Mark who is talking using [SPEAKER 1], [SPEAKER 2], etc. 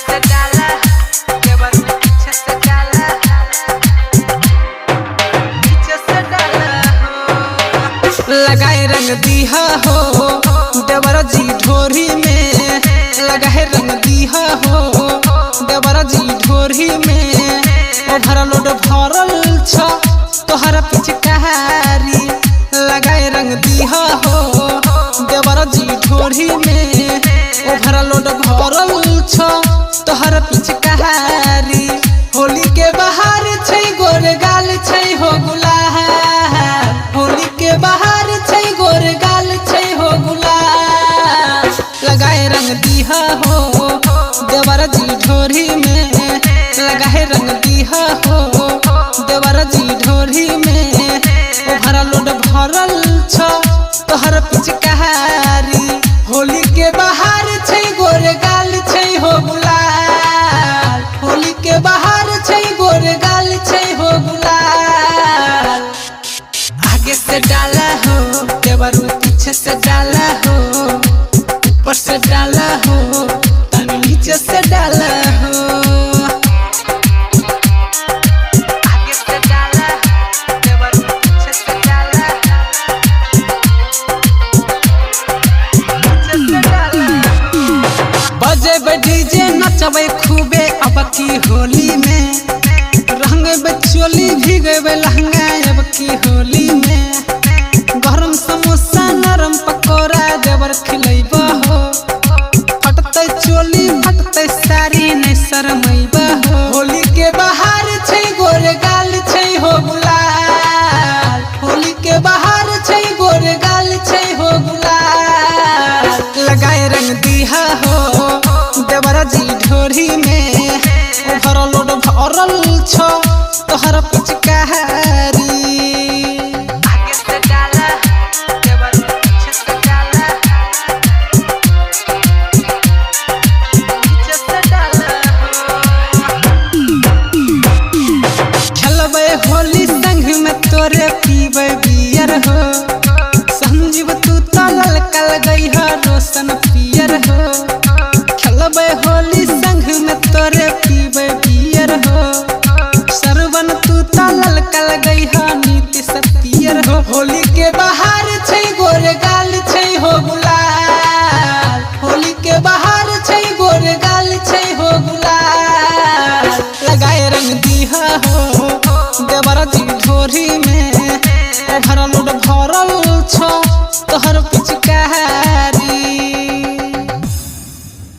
[SPEAKER 1] से डाला देवर पीछे से डाला पीछे से डाला हो लगाए रंग दिया हो देवर जी ढोरी में लगाए रंग दिया हो देवर जी ढोरी में ओभर लोड भरल छ तोहरा पिचकारी लगाए रंग दिया हो देवर जी ढोरी में ओभर लोड भरल छ तोहरा पिचकारी होली के बाहर छै गोर गाल छै हो गुलाल होली के बाहर छै गोर गाल छै हो गुलाल लगाए रंग दिया हो देवर जी ढोरी में लगाए रंग दिया हो देवर जी ढोरी में ओभर लोड भरल छ तोहर पिचकारी होली के बाहर छै गोर गाल छै हो गुलाल होली के बाहर छै गोर गाल छै हो गुलाल आगे से डाला हो देवर पीछे से डाला हो ऊपर से डाला हो तनी नीचे से डाला हो आगे से डाला देवर पीछे से डाला नीचे से डाला बजेबे डीजे नचबे खूबे अब की होली में रंगबे चोली भीगबे लहंगा अब की होली में गरम समोसा नरम पकोड़ा देवर खिलैबा हो फटतै चोली फटतै साड़ी नहीं शरमैबा हो होली के बाहर छै गोर गाल छै हो गुलाल होली के बाहर छै गोर गाल छै हो गुलाल लगाए रंग दिया हो देवर जी ढोरी में ओभर लोड भरल छ तोहर पिचकारी